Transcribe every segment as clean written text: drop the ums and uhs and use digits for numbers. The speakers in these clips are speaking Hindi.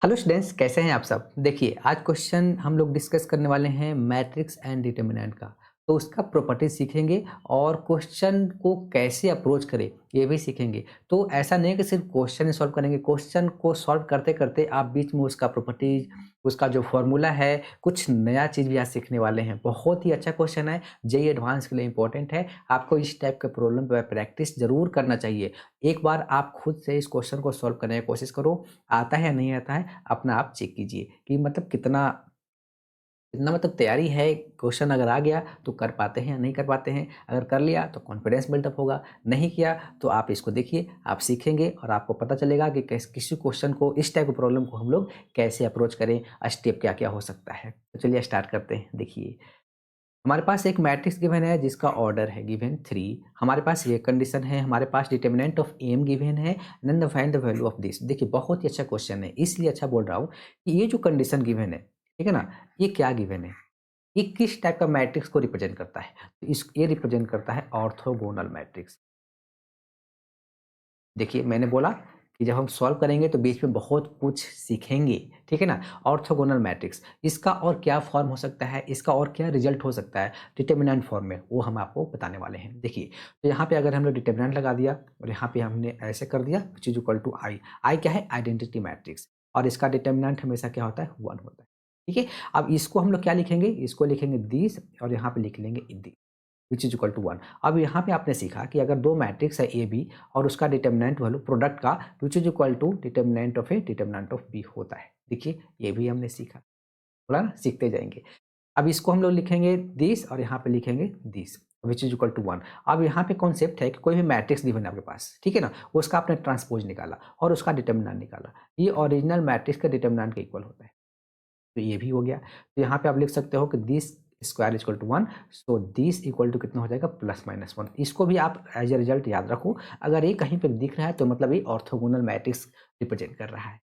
हेलो स्टूडेंट्स, कैसे हैं आप सब। देखिए, आज क्वेश्चन हम लोग डिस्कस करने वाले हैं मैट्रिक्स एंड डिटर्मिनेंट का। तो उसका प्रॉपर्टी सीखेंगे और क्वेश्चन को कैसे अप्रोच करें ये भी सीखेंगे। तो ऐसा नहीं है कि सिर्फ क्वेश्चन ही सॉल्व करेंगे, क्वेश्चन को सॉल्व करते करते आप बीच में उसका प्रॉपर्टीज, उसका जो फॉर्मूला है, कुछ नया चीज़ भी आज सीखने वाले हैं। बहुत ही अच्छा क्वेश्चन है, जेईई एडवांस के लिए इंपॉर्टेंट है। आपको इस टाइप के प्रॉब्लम पर प्रैक्टिस जरूर करना चाहिए। एक बार आप खुद से इस क्वेश्चन को सॉल्व करने की कोशिश करो, आता है या नहीं आता है अपना आप चेक कीजिए कि मतलब कितना कितना मतलब तैयारी है। क्वेश्चन अगर आ गया तो कर पाते हैं या नहीं कर पाते हैं। अगर कर लिया तो कॉन्फिडेंस बिल्डअप होगा, नहीं किया तो आप इसको देखिए, आप सीखेंगे और आपको पता चलेगा कि किसी क्वेश्चन को, इस टाइप की प्रॉब्लम को हम लोग कैसे अप्रोच करें, स्टेप क्या क्या हो सकता है। तो चलिए स्टार्ट करते हैं। देखिए, हमारे पास एक मैट्रिक्स गिवन है जिसका ऑर्डर है गिवन 3। हमारे पास ये कंडीशन है, हमारे पास डिटर्मिनेंट ऑफ एम गिवन है, then find the value of this. देखिए, बहुत ही अच्छा क्वेश्चन है, इसलिए अच्छा बोल रहा हूँ कि ये जो कंडीशन गिवन है, ठीक है ना, ये क्या गिवन है, ये किस टाइप का मैट्रिक्स को रिप्रेजेंट करता है। तो इस ये रिप्रेजेंट करता है ऑर्थोगोनल मैट्रिक्स। देखिए, मैंने बोला कि जब हम सॉल्व करेंगे तो बीच में बहुत कुछ सीखेंगे, ठीक है ना। ऑर्थोगोनल मैट्रिक्स, इसका और क्या फॉर्म हो सकता है, इसका और क्या रिजल्ट हो सकता है डिटर्मिनेंट फॉर्म में, वो हम आपको बताने वाले हैं। देखिए, तो यहाँ पे अगर हमने डिटर्मिनेंट लगा दिया और यहाँ पे हमने ऐसे कर दिया विच इज इक्वल टू आई। आई क्या है, आइडेंटिटी मैट्रिक्स, और इसका डिटर्मिनेंट हमेशा क्या होता है, 1 होता है। ठीक है, अब इसको हम लोग क्या लिखेंगे, इसको लिखेंगे दिस और यहाँ पे लिख लेंगे दी विच इज इक्वल टू 1। अब यहाँ पे आपने सीखा कि अगर दो मैट्रिक्स है ए बी और उसका डिटर्मिनेंट वैल्यू प्रोडक्ट का which is equal to determinant of A determinant of B होता है। देखिए, ये भी हमने सीखा, बोला ना, सीखते जाएंगे। अब इसको हम लोग लिखेंगे दिस और यहाँ पे लिखेंगे this which is equal to 1। अब यहाँ पे कॉन्सेप्ट है कि कोई भी मैट्रिक्स गिवन है आपके पास, ठीक है ना, उसका आपने ट्रांसपोज निकाला और उसका डिटर्मिनेंट निकाला, ये ओरिजिनल मैट्रिक्स का डिटर्मिनेंट के इक्वल होता है। तो ये भी हो गया। तो यहाँ पे आप लिख सकते हो कि this square equal to 1, so this equal to कितना हो जाएगा, प्लस माइनस 1। इसको भी आप एज ए रिजल्ट याद रखो। अगर ये कहीं पे दिख रहा है तो मतलब ये ऑर्थोगोनल मैट्रिक्स रिप्रेजेंट कर रहा है,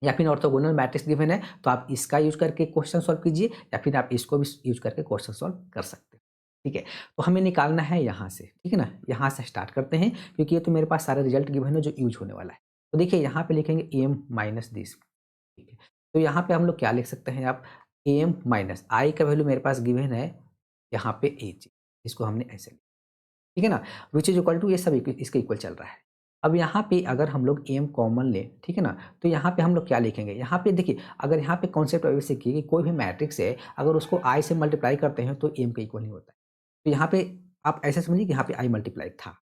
या फिर ऑर्थोगोनल मैट्रिक्स गिवन है तो आप इसका यूज करके क्वेश्चन सॉल्व कीजिए, या फिर आप इसको भी यूज करके क्वेश्चन सॉल्व कर सकते हैं। ठीक है, तो हमें निकालना है यहाँ से, ठीक है ना। यहाँ से स्टार्ट करते हैं क्योंकि ये तो मेरे पास सारे रिजल्ट गिवन है जो यूज होने वाला है। तो देखिए, यहाँ पे लिखेंगे एम माइनस दिस, ठीक है। तो यहाँ पे हम लोग क्या लिख सकते हैं, आप एम माइनस आई का वैल्यू मेरे पास गिवन है यहाँ पे एच, इसको हमने ऐसे लिखा, ठीक है ना, विच इज इक्वल टू, ये सब इसके इक्वल चल रहा है। अब यहाँ पे अगर हम लोग एम कॉमन लें, ठीक है ना, तो यहाँ पे हम लोग क्या लिखेंगे, यहाँ पे देखिए, अगर यहाँ पे कॉन्सेप्ट ऐसे कि कोई भी मैट्रिक्स है अगर उसको आई से मल्टीप्लाई करते हैं तो एम के इक्वल नहीं होता है। तो यहाँ पे आप ऐसे समझिए कि यहाँ पे आई मल्टीप्लाई था,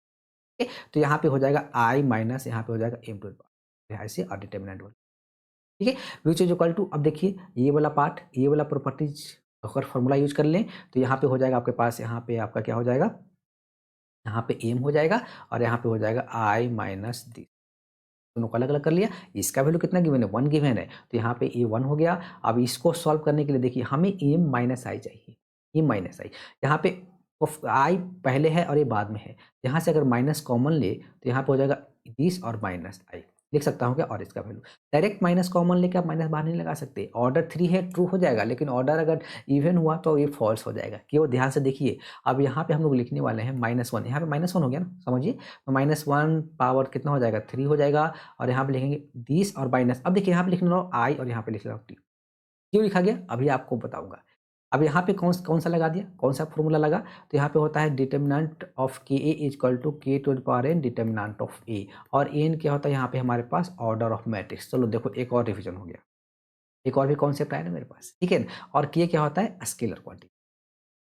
ठीक है? तो यहाँ पे हो जाएगा आई माइनस, यहाँ पे हो जाएगा एम टू ऐसे और डिटर्मिनेंट, ठीक है, विच इज इक्वल टू। अब देखिए, ये वाला पार्ट, ये वाला प्रॉपर्टीज अगर फॉर्मूला यूज कर लें तो यहाँ पे हो जाएगा आपके पास, यहाँ पे आपका क्या हो जाएगा, यहाँ पे एम हो जाएगा और यहाँ पे हो जाएगा आई माइनस दी। दोनों को अलग अलग कर लिया। इसका वैल्यू कितना गिवन है, 1 गिवन है, तो यहाँ पे ए 1 हो गया। अब इसको सॉल्व करने के लिए देखिए, हमें एम माइनस आई चाहिए, एम माइनस आई। यहाँ पे आई पहले है और ये बाद में है, यहाँ से अगर माइनस कॉमन ले तो यहाँ पे हो जाएगा 20 और माइनस आई, लिख सकता हूँ क्या, और इसका वैल्यू डायरेक्ट माइनस कॉमन लेके आप माइनस बाहर नहीं लगा सकते। ऑर्डर 3 है, ट्रू हो जाएगा, लेकिन ऑर्डर अगर इवन हुआ तो ये फॉल्स हो जाएगा। केवल ध्यान से देखिए। अब यहाँ पे हम लोग लिखने वाले हैं -1, यहाँ पे -1 हो गया ना, समझिए। तो -1 पावर कितना हो जाएगा, 3 हो जाएगा, और यहाँ पे लिखेंगे 20 और माइनस। अब देखिए, यहाँ पे लिख रहा हूँ आई और यहाँ पे लिख रहा हूँ टी। क्यों लिखा गया अभी आपको बताऊंगा। अब यहाँ पे कौन कौन सा लगा दिया, कौन सा फॉर्मूला लगा, तो यहाँ पे होता है determinant of k A equal to k to the power n determinant of A, और एन क्या होता है यहाँ पे हमारे पास, ऑर्डर ऑफ मैट्रिक्स। चलो देखो, एक और रिवीजन हो गया, एक और भी कॉन्सेप्ट आया ना मेरे पास, ठीक है ना? और के क्या होता है, स्केलर क्वांटिटी।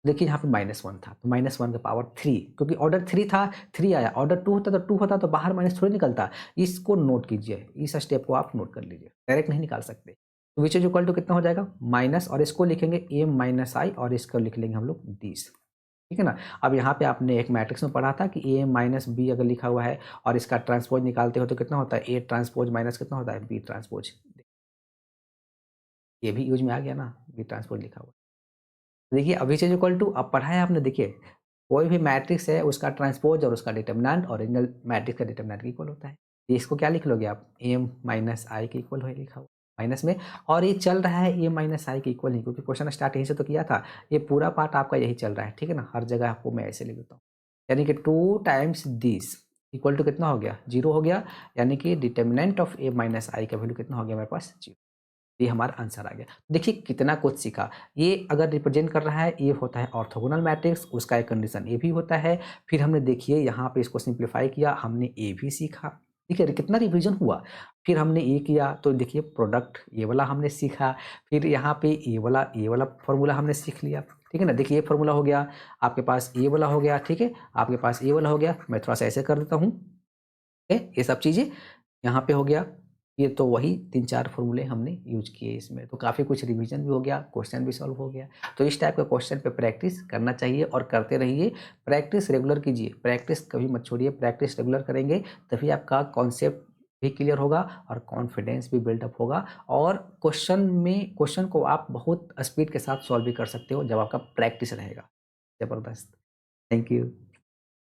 देखिए, यहाँ पे -1 था तो -1 का पावर 3, क्योंकि ऑर्डर 3 था, 3 आया। ऑर्डर 2 होता तो 2 होता तो बाहर माइनस थोड़ी निकलता। इसको नोट कीजिए, इस स्टेप को आप नोट कर लीजिए, डायरेक्ट नहीं निकाल सकते। तो विच इज इक्वल टू कितना हो जाएगा, माइनस, और इसको लिखेंगे एम माइनस आई और इसको लिख लेंगे हम लोग 20, ठीक है ना। अब यहाँ पे आपने एक मैट्रिक्स में पढ़ा था कि ए माइनस बी अगर लिखा हुआ है और इसका ट्रांसपोज निकालते हो तो कितना होता है, ए ट्रांसपोज माइनस कितना होता है, बी ट्रांसपोज। ये भी यूज में आ गया ना, बी ट्रांसपोज लिखा हुआ। देखिए, अभी से इक्वल टू अब पढ़ा है आपने। देखिए, कोई भी मैट्रिक्स है उसका ट्रांसपोज और उसका डिटर्मिनेंट ओरिजिनल मैट्रिक्स का डिटर्मिनेंट के इक्वल होता है। तो इसको क्या लिख लोगे आप, एम माइनस आई के इक्वल है लिखा हुआ माइनस में, और ये चल रहा है ए माइनस आई के इक्वल ही, क्योंकि क्वेश्चन स्टार्ट यहीं से तो किया था। ये पूरा पार्ट आपका यही चल रहा है, ठीक है ना। हर जगह आपको मैं ऐसे लिख देता हूँ, यानी कि 2 टाइम्स दिस इक्वल टू कितना हो गया, 0 हो गया, यानी कि डिटर्मिनेंट ऑफ ए माइनस आई का वैल्यू कितना हो गया मेरे पास, 0। ये हमारा आंसर आ गया। देखिए कितना कुछ सीखा। ये अगर रिप्रेजेंट कर रहा है, ये होता है ऑर्थोगोनल मैट्रिक्स, उसका एक कंडीशन ये भी होता है। फिर हमने देखिए यहाँ पे इसको सिंप्लीफाई किया, हमने ये भी सीखा। ठीक है, कितना रिवीजन हुआ। फिर हमने ये किया तो देखिए प्रोडक्ट ये वाला हमने सीखा। फिर यहाँ पे ये वाला फॉर्मूला हमने सीख लिया। ठीक है ना, देखिए ये फॉर्मूला हो गया, आपके पास ये वाला हो गया। ठीक है, आपके पास ये वाला हो गया। मैं थोड़ा सा ऐसे कर देता हूँ। ठीक है, ये सब चीज़ें यहाँ पे हो गया। ये तो वही 3-4 फ़ॉर्मूले हमने यूज़ किए इसमें, तो काफ़ी कुछ रिवीजन भी हो गया, क्वेश्चन भी सॉल्व हो गया। तो इस टाइप के क्वेश्चन पे प्रैक्टिस करना चाहिए और करते रहिए। प्रैक्टिस रेगुलर कीजिए, प्रैक्टिस कभी मत छोड़िए, प्रैक्टिस रेगुलर करेंगे तभी आपका कॉन्सेप्ट भी क्लियर होगा और कॉन्फिडेंस भी बिल्डअप होगा। और क्वेश्चन को आप बहुत स्पीड के साथ सॉल्व भी कर सकते हो जब आपका प्रैक्टिस रहेगा। ज़बरदस्त! Thank you.